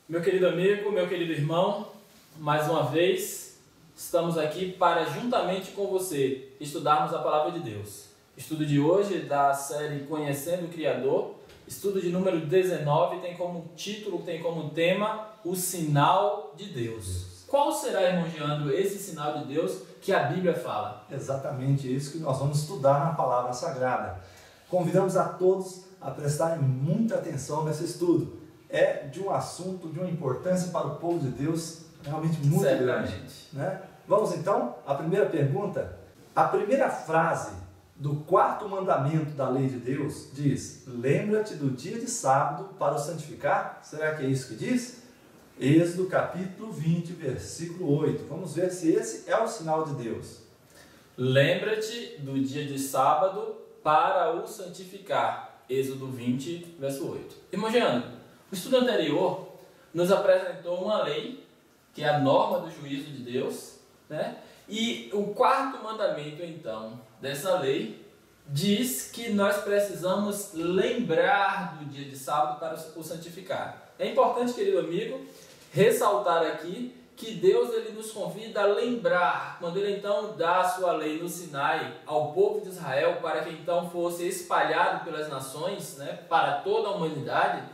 Meu querido amigo, meu querido irmão, mais uma vez estamos aqui para, juntamente com você, estudarmos a Palavra de Deus. Estudo de hoje da série Conhecendo o Criador, estudo de número 19, tem como título, tem como tema o sinal de Deus. Qual será, irmão Geandro, esse sinal de Deus que a Bíblia fala? Exatamente isso que nós vamos estudar na Palavra Sagrada. Convidamos a todos a prestarem muita atenção nesse estudo. É de um assunto, de uma importância para o povo de Deus realmente muito grande, né? Vamos então à primeira pergunta. A primeira frase do quarto mandamento da lei de Deus diz: lembra-te do dia de sábado para o santificar. Será que é isso que diz? Êxodo capítulo 20, versículo 8. Vamos ver se esse é o sinal de Deus. Lembra-te do dia de sábado para o santificar. Êxodo 20, verso 8. Irmão Geandro, o estudo anterior nos apresentou uma lei, que é a norma do juízo de Deus, né? E o quarto mandamento, então, dessa lei, diz que nós precisamos lembrar do dia de sábado para o santificar. É importante, querido amigo, ressaltar aqui que Deus ele nos convida a lembrar, quando ele então dá a sua lei no Sinai ao povo de Israel, para que então fosse espalhado pelas nações, né, para toda a humanidade.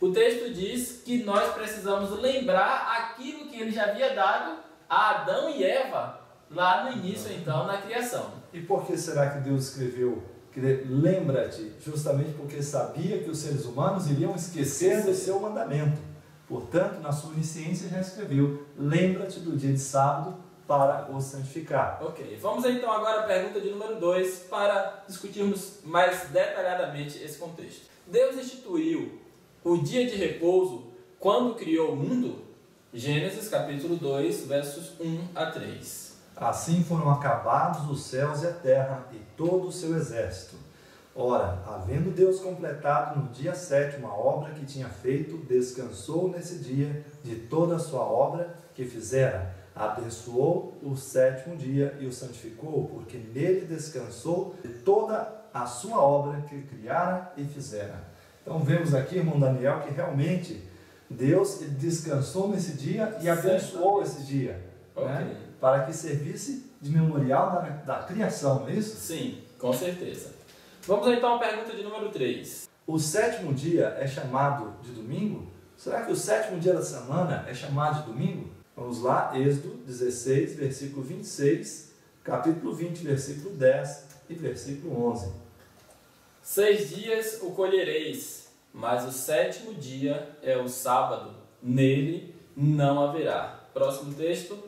O texto diz que nós precisamos lembrar aquilo que ele já havia dado a Adão e Eva lá no início, então, na criação. E por que será que Deus escreveu que lembra-te? Justamente porque sabia que os seres humanos iriam esquecer do seu mandamento. Portanto, na sua onisciência já escreveu: lembra-te do dia de sábado para o santificar. Ok, vamos então agora à pergunta de número 2 para discutirmos mais detalhadamente esse contexto. Deus instituiu o dia de repouso quando criou o mundo? Gênesis capítulo 2, versos 1 a 3. Assim foram acabados os céus e a terra e todo o seu exército. Ora, havendo Deus completado no dia 7º a obra que tinha feito, descansou nesse dia de toda a sua obra que fizera. Abençoou o 7º dia e o santificou, porque nele descansou de toda a sua obra que criara e fizera. Então vemos aqui, irmão Daniel, que realmente Deus descansou nesse dia e abençoou esse dia, né? Para que servisse de memorial da criação, não é isso? Sim, com certeza. Vamos então à pergunta de número 3. O 7º dia é chamado de domingo? Será que o 7º dia da semana é chamado de domingo? Vamos lá, Êxodo 16, versículo 26, capítulo 20, versículo 10 e versículo 11. 6 dias o colhereis, mas o 7º dia é o sábado, nele não haverá. Próximo texto.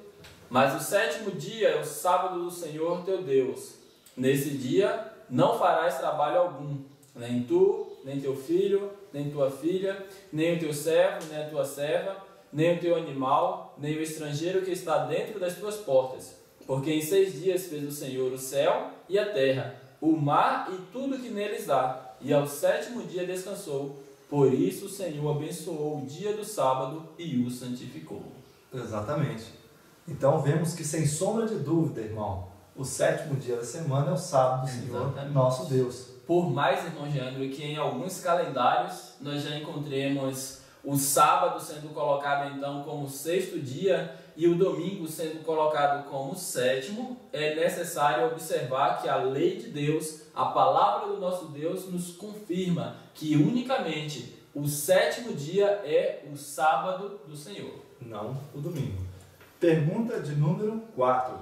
Mas o 7º dia é o sábado do Senhor teu Deus. Nesse dia não farás trabalho algum, nem tu, nem teu filho, nem tua filha, nem o teu servo, nem a tua serva, nem o teu animal, nem o estrangeiro que está dentro das tuas portas. Porque em 6 dias fez o Senhor o céu e a terra, o mar e tudo que neles há, e ao 7º dia descansou. Por isso o Senhor abençoou o dia do sábado e o santificou. Exatamente. Então vemos que, sem sombra de dúvida, irmão, o 7º dia da semana é o sábado do Senhor, nosso Deus. Por mais, irmão Geandro, que em alguns calendários nós já encontremos o sábado sendo colocado então como 6º dia e o domingo sendo colocado como 7º, é necessário observar que a lei de Deus, a palavra do nosso Deus, nos confirma que unicamente o 7º dia é o sábado do Senhor. Não o domingo. Pergunta de número 4.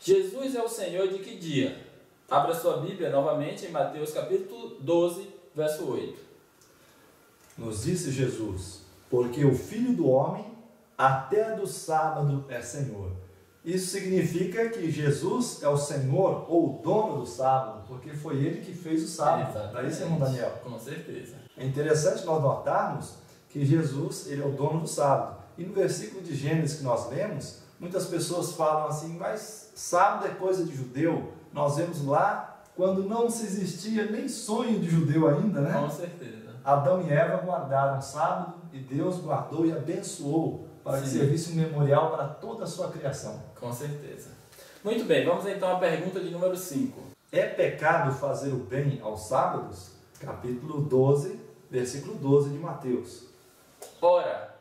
Jesus é o Senhor de que dia? Abra sua Bíblia novamente em Mateus capítulo 12, verso 8. Nos disse Jesus: porque o Filho do Homem até do sábado é Senhor. Isso significa que Jesus é o Senhor ou o dono do sábado, porque foi Ele que fez o sábado. Não é isso, irmão Daniel? Com certeza. É interessante nós notarmos que Jesus, Ele é o dono do sábado. E no versículo de Gênesis que nós lemos, muitas pessoas falam assim: mas sábado é coisa de judeu. Nós vemos lá quando não se existia nem sonho de judeu ainda, né? Com certeza. Adão e Eva guardaram o sábado e Deus guardou e abençoou para que servisse um memorial para toda a sua criação. Com certeza. Muito bem, vamos então à pergunta de número 5. É pecado fazer o bem aos sábados? Capítulo 12, versículo 12 de Mateus. Ora,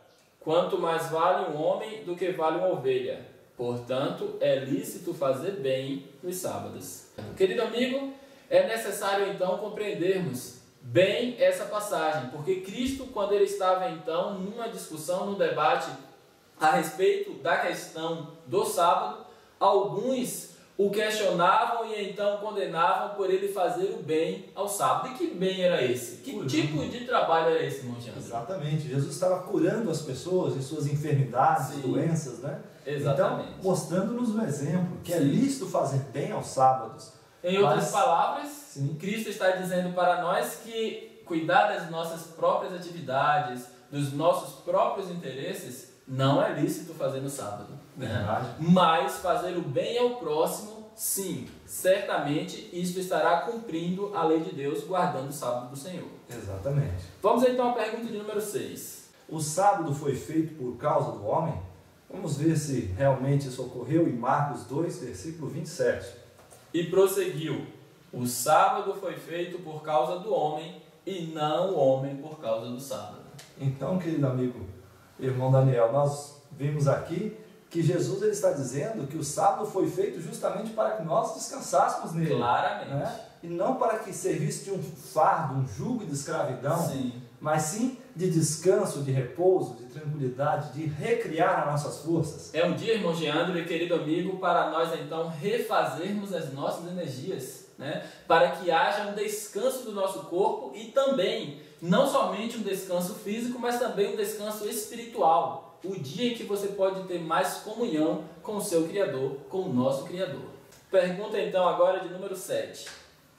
quanto mais vale um homem do que vale uma ovelha. Portanto, é lícito fazer bem nos sábados. Querido amigo, é necessário então compreendermos bem essa passagem, porque Cristo, quando ele estava então numa discussão, num debate a respeito da questão do sábado, alguns o questionavam e então condenavam por ele fazer o bem ao sábado. E que bem era esse? Que tipo de trabalho era esse, irmão Jean? Exatamente. Jesus estava curando as pessoas de suas enfermidades, doenças, né? Exatamente. Então, mostrando-nos um exemplo, que é Sim. lícito fazer bem aos sábados. Em outras palavras, sim, Cristo está dizendo para nós que cuidar das nossas próprias atividades, dos nossos próprios interesses, não é lícito fazer no sábado. Verdade. Mas fazer o bem ao próximo, sim, certamente isto estará cumprindo a lei de Deus, guardando o sábado do Senhor. Exatamente. Vamos então à pergunta de número 6. O sábado foi feito por causa do homem? Vamos ver se realmente isso ocorreu em Marcos 2, versículo 27. E prosseguiu: o sábado foi feito por causa do homem, e não o homem por causa do sábado. Então, querido amigo, irmão Daniel, nós vimos aqui que Jesus ele está dizendo que o sábado foi feito justamente para que nós descansássemos nele. Claramente. Né? E não para que servisse de um fardo, um jugo de escravidão, Sim. mas sim de descanso, de repouso, de tranquilidade, de recriar as nossas forças. É um dia, irmão Geandro e querido amigo, para nós então refazermos as nossas energias, né? Para que haja um descanso do nosso corpo e também, não somente um descanso físico, mas também um descanso espiritual. O dia em que você pode ter mais comunhão com o seu Criador, com o nosso Criador. Pergunta então agora de número 7.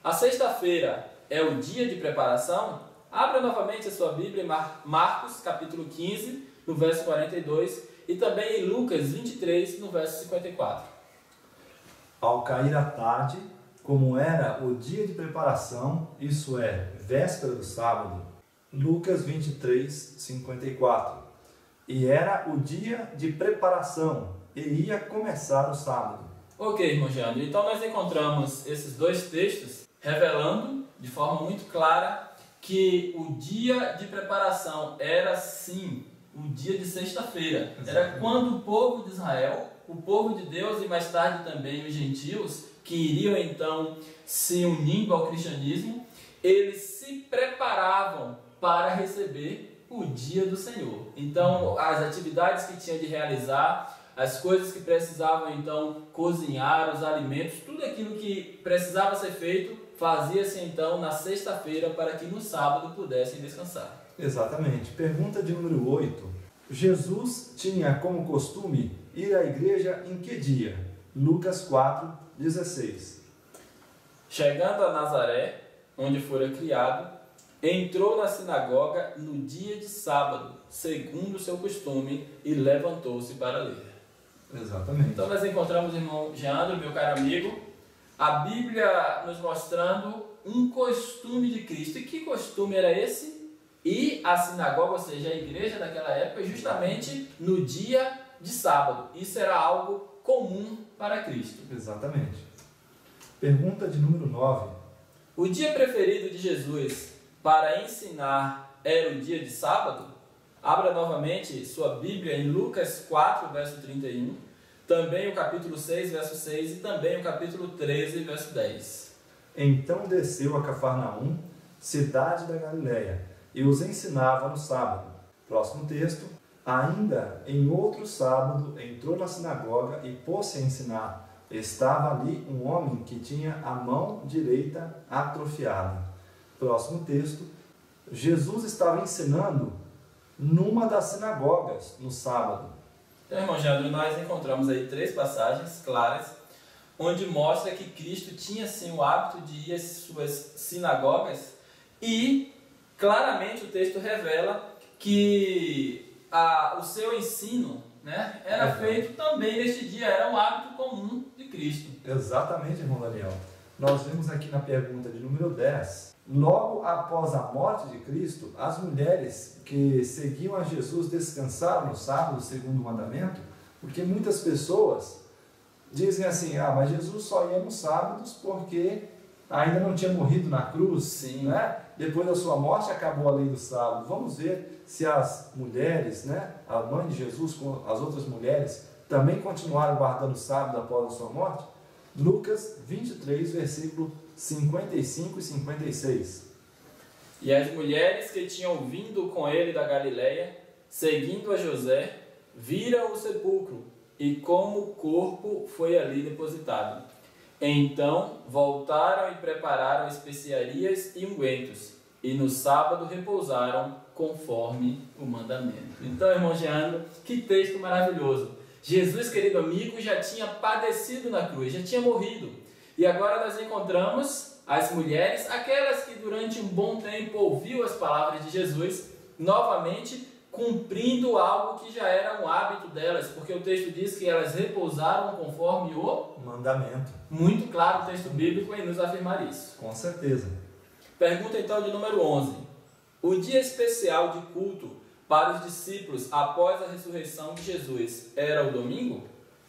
A sexta-feira é o dia de preparação? Abra novamente a sua Bíblia em Marcos, capítulo 15, no verso 42, e também em Lucas 23, no verso 54. Ao cair a tarde, como era o dia de preparação, isso é, véspera do sábado, Lucas 23, 54. E era o dia de preparação, e ia começar o sábado. Ok, irmão Jeandro, então nós encontramos esses dois textos revelando de forma muito clara que o dia de preparação era sim o dia de sexta-feira. Era quando o povo de Israel, o povo de Deus e mais tarde também os gentios, que iriam então se unindo ao cristianismo, eles se preparavam para receber o dia do Senhor. Então as atividades que tinham de realizar, as coisas que precisavam então cozinhar, os alimentos, tudo aquilo que precisava ser feito, fazia-se então na sexta-feira para que no sábado pudessem descansar. Exatamente. Pergunta de número 8. Jesus tinha como costume ir à igreja em que dia? Lucas 4, 16. Chegando a Nazaré, onde fora criado, entrou na sinagoga no dia de sábado, segundo o seu costume, e levantou-se para ler. Exatamente. Então nós encontramos, irmão Jeandro, meu caro amigo, a Bíblia nos mostrando um costume de Cristo. E que costume era esse? Ir à sinagoga, ou seja, a igreja daquela época, justamente no dia de sábado. Isso era algo comum para Cristo. Exatamente. Pergunta de número 9. O dia preferido de Jesus para ensinar era o dia de sábado? Abra novamente sua Bíblia em Lucas 4, verso 31, também o capítulo 6, verso 6 e também o capítulo 13, verso 10. Então desceu a Cafarnaum, cidade da Galileia, e os ensinava no sábado. Próximo texto. Ainda em outro sábado entrou na sinagoga e pôs-se a ensinar. Estava ali um homem que tinha a mão direita atrofiada. Próximo texto. Jesus estava ensinando numa das sinagogas no sábado. Então, irmão Jandro, nós encontramos aí 3 passagens claras, onde mostra que Cristo tinha sim o hábito de ir às suas sinagogas e claramente o texto revela que o seu ensino, né, era feito também neste dia, era um hábito comum de Cristo. Exatamente, irmão Daniel. Nós vemos aqui na pergunta de número 10. Logo após a morte de Cristo, as mulheres que seguiam a Jesus descansaram no sábado, segundo o mandamento, porque muitas pessoas dizem assim, mas Jesus só ia nos sábados porque ainda não tinha morrido na cruz, Sim. né? depois da sua morte acabou a lei do sábado. Vamos ver se as mulheres, né, a mãe de Jesus com as outras mulheres, também continuaram guardando o sábado após a sua morte? Lucas 23, versículo 55 e 56. E as mulheres que tinham vindo com ele da Galiléia, seguindo a José, viram o sepulcro e como o corpo foi ali depositado. Então voltaram e prepararam especiarias e ungüentos, e no sábado repousaram conforme o mandamento. Então, irmão Jean, que texto maravilhoso! Jesus, querido amigo, já tinha padecido na cruz, já tinha morrido. E agora nós encontramos as mulheres, aquelas que durante um bom tempo ouviu as palavras de Jesus, novamente cumprindo algo que já era um hábito delas, porque o texto diz que elas repousaram conforme o mandamento. Muito claro o texto bíblico em nos afirmar isso. Com certeza. Pergunta então de número 11. O dia especial de culto para os discípulos após a ressurreição de Jesus era o domingo?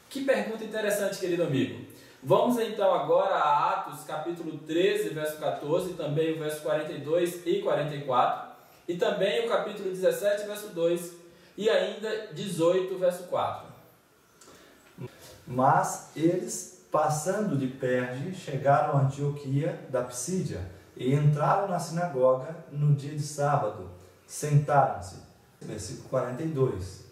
Que pergunta interessante, querido amigo. Vamos então agora a Atos capítulo 13, verso 14, também o verso 42 e 44, e também o capítulo 17, verso 2, e ainda 18, verso 4. Mas eles, passando de Perge, chegaram a Antioquia da Psídia e entraram na sinagoga no dia de sábado. Sentaram-se. Versículo 42.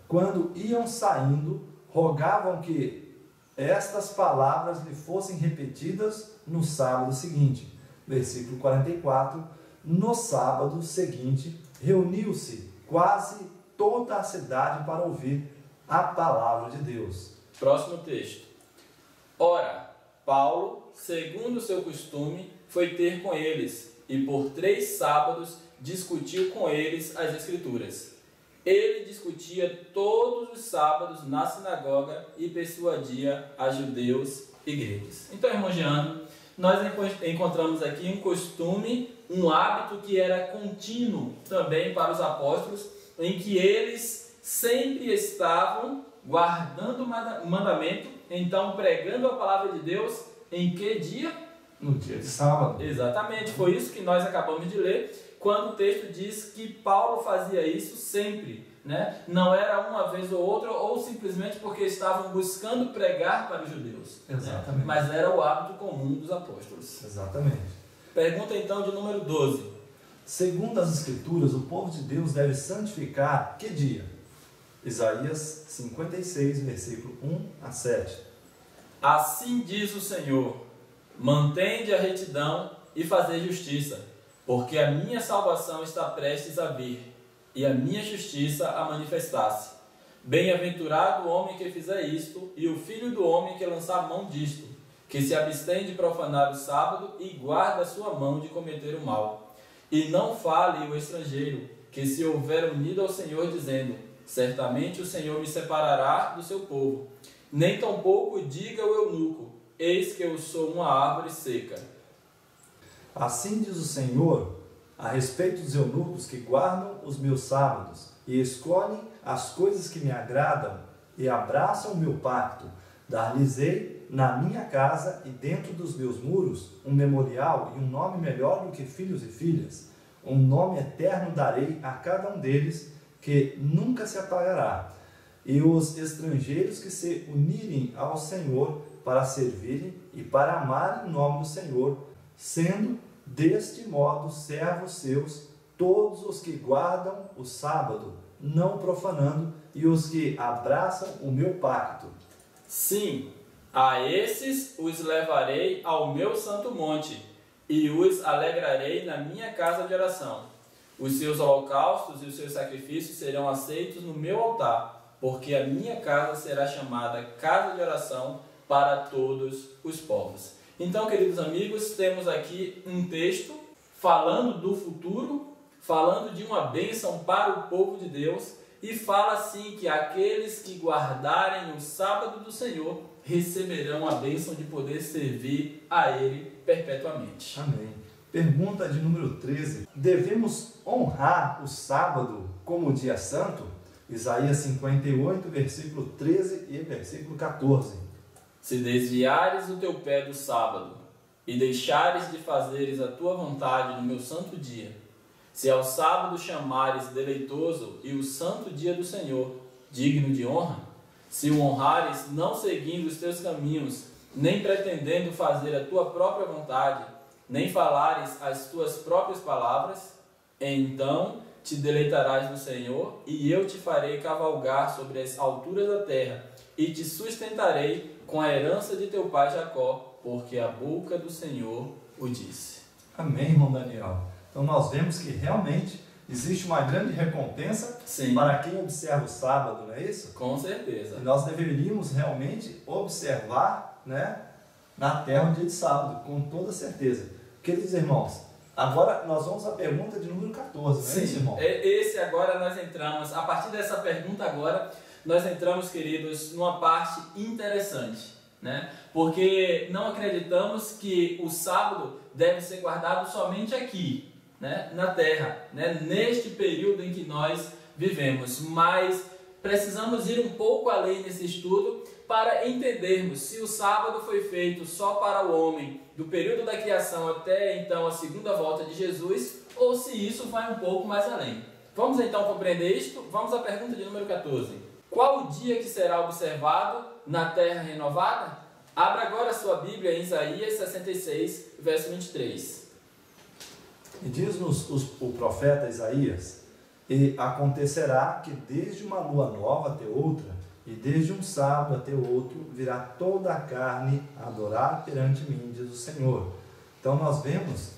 Quando iam saindo, rogavam que estas palavras lhe fossem repetidas no sábado seguinte. Versículo 44. No sábado seguinte, reuniu-se quase toda a cidade para ouvir a palavra de Deus. Próximo texto. Ora, Paulo, segundo o seu costume, foi ter com eles, e por 3 sábados discutiu com eles as Escrituras. Ele discutia todos os sábados na sinagoga e persuadia a judeus e gregos. Então, irmão Jean, nós encontramos aqui um costume, um hábito que era contínuo também para os apóstolos, em que eles sempre estavam guardando o mandamento, então pregando a palavra de Deus em que dia? No dia de sábado. Exatamente, foi isso que nós acabamos de ler, quando o texto diz que Paulo fazia isso sempre, né? Não era uma vez ou outra, ou simplesmente porque estavam buscando pregar para os judeus. Exatamente. Né? Mas era o hábito comum dos apóstolos. Exatamente. Pergunta então de número 12. Segundo as Escrituras, o povo de Deus deve santificar que dia? Isaías 56, versículo 1 a 7. Assim diz o Senhor: mantende a retidão e fazei justiça, porque a minha salvação está prestes a vir, e a minha justiça a manifestar-se. Bem-aventurado o homem que fizer isto, e o filho do homem que lançar mão disto, que se abstém de profanar o sábado e guarda a sua mão de cometer o mal. E não fale o estrangeiro, que se houver unido ao Senhor, dizendo: certamente o Senhor me separará do seu povo. Nem tampouco diga o eunuco: eis que eu sou uma árvore seca. Assim diz o Senhor a respeito dos eunucos que guardam os meus sábados e escolhem as coisas que me agradam e abraçam o meu pacto. Dar-lhes-ei na minha casa e dentro dos meus muros um memorial e um nome melhor do que filhos e filhas. Um nome eterno darei a cada um deles, que nunca se apagará. E os estrangeiros que se unirem ao Senhor para servirem e para amarem o nome do Senhor, sendo deste modo servos seus, todos os que guardam o sábado, não profanando, e os que abraçam o meu pacto. Sim, a esses os levarei ao meu santo monte, e os alegrarei na minha casa de oração. Os seus holocaustos e os seus sacrifícios serão aceitos no meu altar, porque a minha casa será chamada casa de oração para todos os povos. Então, queridos amigos, temos aqui um texto falando do futuro, falando de uma bênção para o povo de Deus, e fala assim que aqueles que guardarem o sábado do Senhor receberão a bênção de poder servir a Ele perpetuamente. Amém. Pergunta de número 13. Devemos honrar o sábado como dia santo? Isaías 58, versículo 13 e versículo 14. Se desviares o teu pé do sábado, e deixares de fazeres a tua vontade no meu santo dia, se ao sábado chamares deleitoso e o santo dia do Senhor, digno de honra, se o honrares não seguindo os teus caminhos, nem pretendendo fazer a tua própria vontade, nem falares as tuas próprias palavras, então te deleitarás no Senhor, e eu te farei cavalgar sobre as alturas da terra, e te sustentarei com a herança de teu pai Jacó, porque a boca do Senhor o disse. Amém, irmão Daniel. Então nós vemos que realmente existe uma grande recompensa para quem observa o sábado, não é isso? Com certeza. E nós deveríamos realmente observar, né, na terra o dia de sábado, com toda certeza. Queridos irmãos, agora nós vamos à pergunta de número 14, não é isso, irmão? Esse agora nós entramos, a partir dessa pergunta agora, nós entramos, queridos, numa parte interessante, né? Porque não acreditamos que o sábado deve ser guardado somente aqui, né? Na terra, né? Neste período em que nós vivemos, mas precisamos ir um pouco além nesse estudo para entendermos se o sábado foi feito só para o homem do período da criação até então a segunda volta de Jesus, ou se isso vai um pouco mais além. Vamos então compreender isto? Vamos à pergunta de número 14. Qual o dia que será observado na terra renovada? Abra agora a sua Bíblia em Isaías 66, verso 23. E diz-nos o profeta Isaías: e acontecerá que desde uma lua nova até outra, e desde um sábado até outro, virá toda a carne a adorar perante mim, diz o Senhor. Então nós vemos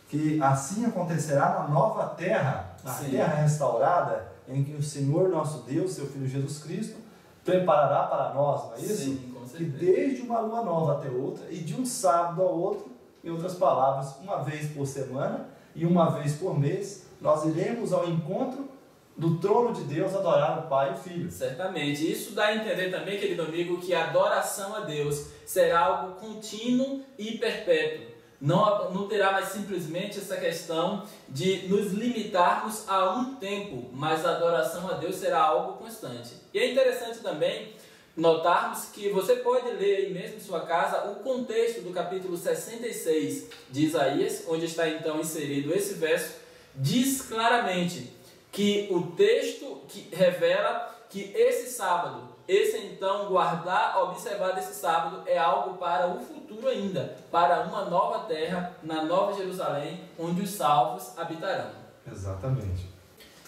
que assim acontecerá na nova terra, na terra restaurada, em que o Senhor nosso Deus, seu Filho Jesus Cristo, preparará para nós, não é isso? Sim, com certeza. Que desde uma lua nova até outra, e de um sábado ao outro, em outras palavras, uma vez por semana e uma vez por mês, nós iremos ao encontro do trono de Deus adorar o Pai e o Filho. Certamente. Isso dá a entender também, querido amigo, que a adoração a Deus será algo contínuo e perpétuo. Não terá mais simplesmente essa questão de nos limitarmos a um tempo, mas a adoração a Deus será algo constante. E é interessante também notarmos que você pode ler aí mesmo em sua casa o contexto do capítulo 66 de Isaías, onde está então inserido esse verso, diz claramente que o texto que revela que esse sábado, observar desse sábado é algo para o futuro ainda, para uma nova terra, na Nova Jerusalém, onde os salvos habitarão. Exatamente.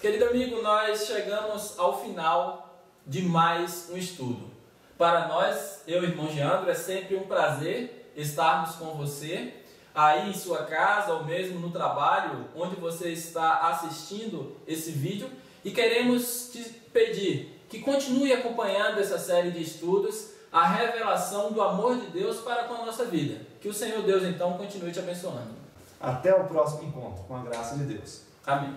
Querido amigo, nós chegamos ao final de mais um estudo. Para nós, eu e o irmão Geandro, é sempre um prazer estarmos com você, aí em sua casa ou mesmo no trabalho, onde você está assistindo esse vídeo, e queremos te pedir que continue acompanhando essa série de estudos, a revelação do amor de Deus para com a nossa vida. Que o Senhor Deus, então, continue te abençoando. Até o próximo encontro, com a graça de Deus. Amém.